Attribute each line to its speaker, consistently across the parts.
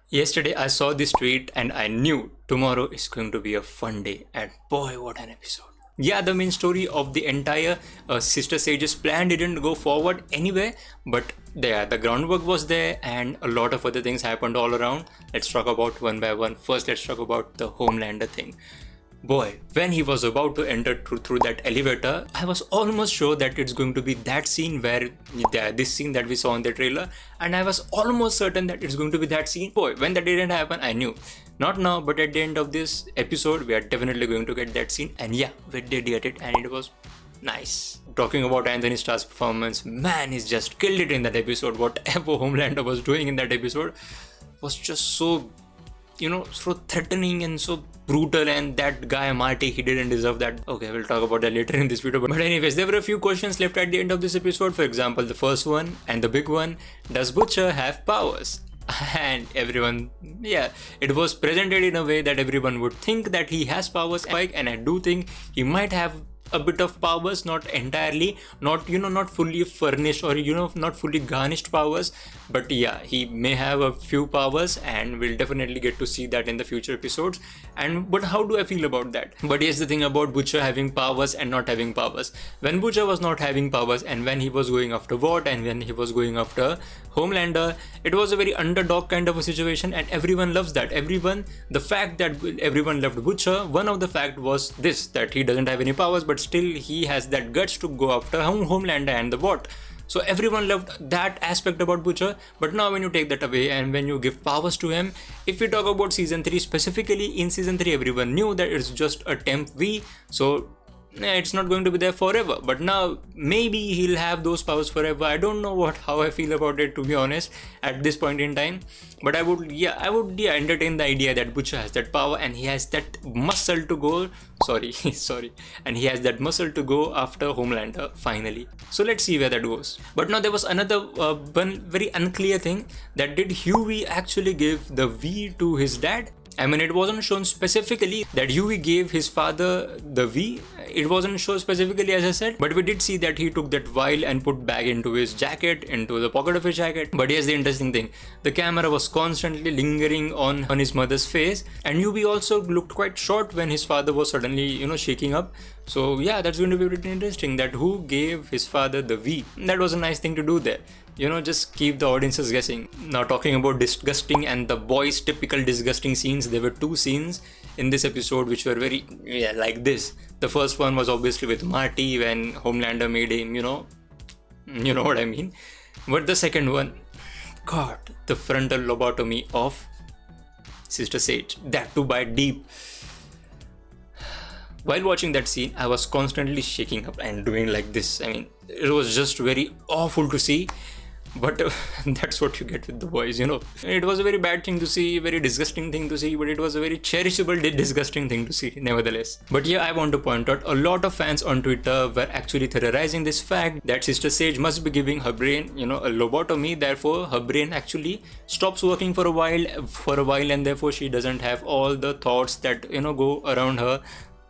Speaker 1: Yesterday I saw this tweet and I knew tomorrow is going to be a fun day, and boy, what an episode. Yeah, the main story of the entire Sister Sage's plan didn't go forward anyway, but yeah, the groundwork was there and a lot of other things happened all around. Let's talk about one by one. First, let's talk about the Homelander thing. Boy, when he was about to enter through that elevator, I was almost sure that it's going to be that scene where this scene that we saw in the trailer, and I was almost certain that it's going to be that scene. Boy, when that didn't happen, I knew. Not now, but at the end of this episode, we are definitely going to get that scene, and yeah, we did get it, and it was nice. Talking about Anthony Starr's performance, man, he's just killed it in that episode. Whatever Homelander was doing in that episode was just so so threatening and so brutal, and that guy Marty, he didn't deserve that. Okay, we'll talk about that later in this video, but anyways, there were a few questions left at the end of this episode. For example, the first one and the big one: does Butcher have powers? And everyone, yeah, it was presented in a way that everyone would think that he has powers, and I do think he might have a bit of powers, not entirely, not fully furnished or not fully garnished powers, but yeah, he may have a few powers, and we'll definitely get to see that in the future episodes. But how do I feel about that? But here's the thing about Butcher having powers and not having powers. When Butcher was not having powers, and when he was going after Watt, and when he was going after Homelander, it was a very underdog kind of a situation, and everyone loves that. The fact that everyone loved Butcher, one of the fact was this, that he doesn't have any powers, but still he has that guts to go after Homelander and the Watt. So everyone loved that aspect about Butcher. But now when you take that away and when you give powers to him, if we talk about season 3 specifically, in season 3 everyone knew that it's just a temp V, so it's not going to be there forever. But now maybe he'll have those powers forever. I don't know how I feel about it, to be honest, at this point in time. But I would entertain the idea that Butcher has that power, and he has that muscle to go and he has that muscle to go after Homelander finally. So let's see where that goes. But now there was another one very unclear thing, that did Huey actually give the V to his dad? I mean, it wasn't shown specifically that Huey gave his father the V. It wasn't shown specifically, as I said, but we did see that he took that vial and put back into his jacket, into the pocket of his jacket. But here's the interesting thing: the camera was constantly lingering on his mother's face, and Huey also looked quite short when his father was suddenly, shaking up. So yeah, that's going to be pretty interesting, that who gave his father the V. That was a nice thing to do there. Just keep the audiences guessing. Now, talking about disgusting and the boys' typical disgusting scenes, there were two scenes in this episode which were very, like this. The first one was obviously with Marty when Homelander made him, you know what I mean. But the second one, God, the frontal lobotomy of Sister Sage, that too by Deep. While watching that scene, I was constantly shaking up and doing like this. I mean, it was just very awful to see. But that's what you get with the boys, It was a very bad thing to see, very disgusting thing to see, but it was a very cherishable, disgusting thing to see, nevertheless. But yeah, I want to point out, a lot of fans on Twitter were actually theorizing this fact that Sister Sage must be giving her brain, a lobotomy, therefore her brain actually stops working for a while, and therefore she doesn't have all the thoughts that, go around her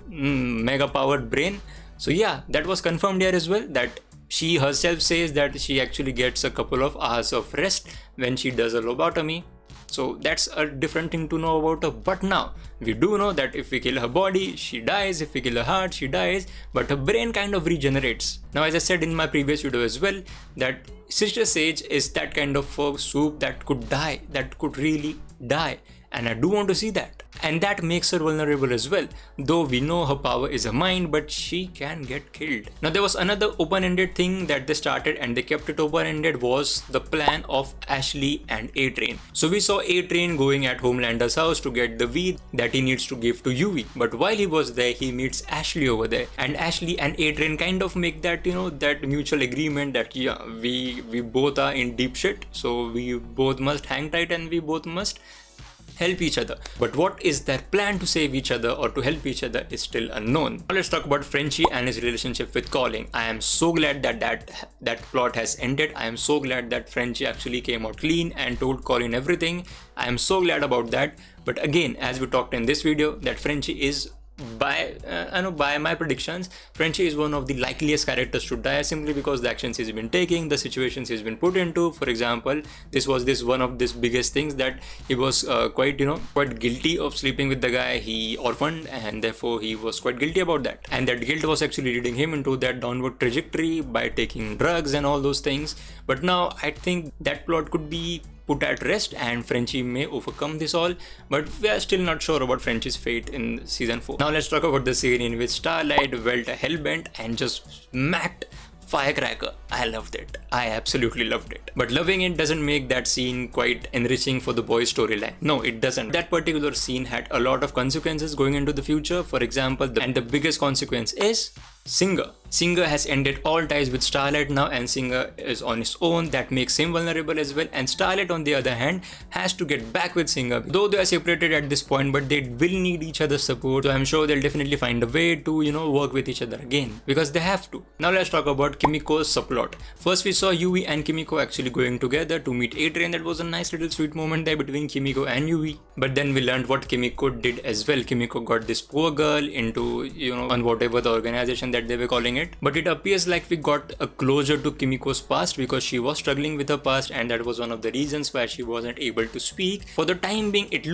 Speaker 1: mega powered brain. So yeah, that was confirmed here as well, that she herself says that she actually gets a couple of hours of rest when she does a lobotomy. So that's a different thing to know about her. But now we do know that if we kill her body, she dies. If we kill her heart, she dies. But her brain kind of regenerates. Now, as I said in my previous video as well, that Sister Sage is that kind of a soup that could die, that could really die. And I do want to see that. And that makes her vulnerable as well. Though we know her power is a mind, but she can get killed. Now, there was another open-ended thing that they started and they kept it open-ended, was the plan of Ashley and A-Train. So we saw A-Train going at Homelander's house to get the V that he needs to give to Huey. But while he was there, he meets Ashley over there. And Ashley and A-Train kind of make that, that mutual agreement that, yeah, we both are in deep shit. So we both must hang tight and we both must help each other. But what is their plan to save each other or to help each other is still unknown. Now let's talk about Frenchie and his relationship with Colin. I am so glad that plot has ended. I am so glad that Frenchie actually came out clean and told Colin everything. I am so glad about that. But again, as we talked in this video, that Frenchie is by my predictions, Frenchie is one of the likeliest characters to die, simply because the actions he's been taking, the situations he's been put into. For example, this was this one of this biggest things that he was quite guilty of sleeping with the guy he orphaned, and therefore he was quite guilty about that, and that guilt was actually leading him into that downward trajectory by taking drugs and all those things. But now I think that plot could be put at rest and Frenchie may overcome this all, but we are still not sure about Frenchie's fate in season 4. Now let's talk about the scene in which Starlight welt hellbent and just smacked firecracker. I loved it. I absolutely loved it. But loving it doesn't make that scene quite enriching for the boys' storyline. No, it doesn't. That particular scene had a lot of consequences going into the future. For example, and the biggest consequence is Singer. Singer has ended all ties with Starlight now, and Singer is on his own. That makes him vulnerable as well. And Starlight, on the other hand, has to get back with Singer. Though they are separated at this point, but they will need each other's support. So I'm sure they'll definitely find a way to, work with each other again, because they have to. Now let's talk about Kimiko's subplot. First we saw Yui and Kimiko actually going together to meet Adrian. That was a nice little sweet moment there between Kimiko and Yui. But then we learned what Kimiko did as well. Kimiko got this poor girl into, on whatever the organization that they were calling it. But it appears like we got a closure to Kimiko's past, because she was struggling with her past, and that was one of the reasons why she wasn't able to speak. For the time being, it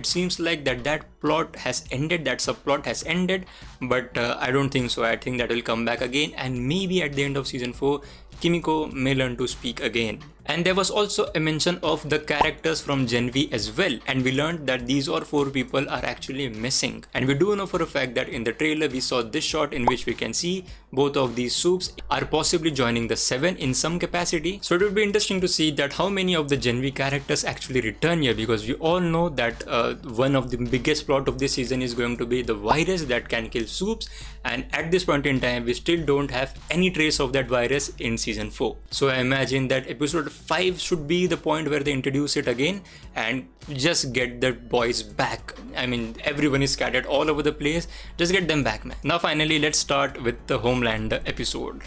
Speaker 1: seems like that plot has ended, that subplot has ended, but I don't think so. I think that will come back again, and maybe at the end of season 4, Kimiko may learn to speak again. And there was also a mention of the characters from Gen V as well, and we learned that these all 4 people are actually missing. And we do know for a fact that in the trailer we saw this shot in which we can see both of these soups are possibly joining the 7 in some capacity. So it would be interesting to see that how many of the Gen V characters actually return here, because we all know that one of the biggest plot of this season is going to be the virus that can kill soups, and at this point in time we still don't have any trace of that virus in season 4. So I imagine that episode 5 should be the point where they introduce it again and just get the boys back. I mean, everyone is scattered all over the place. Just get them back, man. Now finally, let's start with the Homelander episode.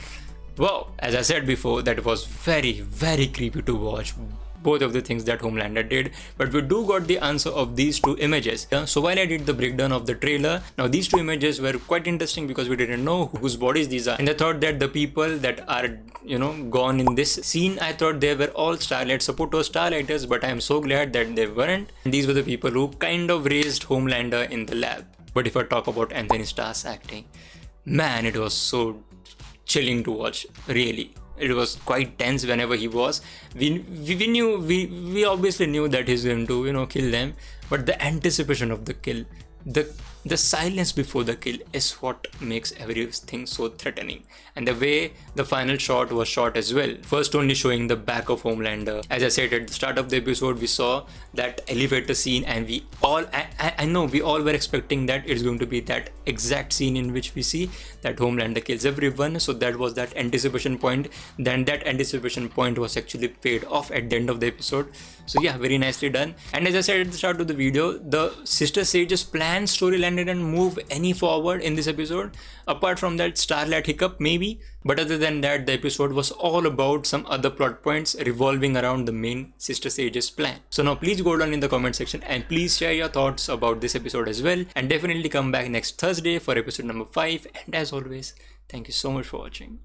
Speaker 1: Wow, as I said before, that was very, very creepy to watch, both of the things that Homelander did. But we do got the answer of these 2 images. So while I did the breakdown of the trailer, now these 2 images were quite interesting because we didn't know whose bodies these are. And I thought that the people that are, gone in this scene, I thought they were all Starlight supporters, Starlighters, but I am so glad that they weren't. And these were the people who kind of raised Homelander in the lab. But if I talk about Anthony Starr's acting, man, it was so chilling to watch, really. It was quite tense whenever he was. We obviously knew that he's going to kill them, but the anticipation of the kill, the silence before the kill is what makes everything so threatening. And the way the final shot was shot as well, first only showing the back of Homelander. As I said at the start of the episode, we saw that elevator scene, and I know we all were expecting that it's going to be that exact scene in which we see that Homelander kills everyone. So that was that anticipation point. Then that anticipation point was actually paid off at the end of the episode. So yeah, very nicely done. And as I said at the start of the video, the Sister Sage's planned storyline didn't move any forward in this episode, apart from that Starlight hiccup maybe. But other than that, the episode was all about some other plot points revolving around the main Sister Sage's plan. So now please go down in the comment section and please share your thoughts about this episode as well, and definitely come back next Thursday for episode number 5. And as always, thank you so much for watching.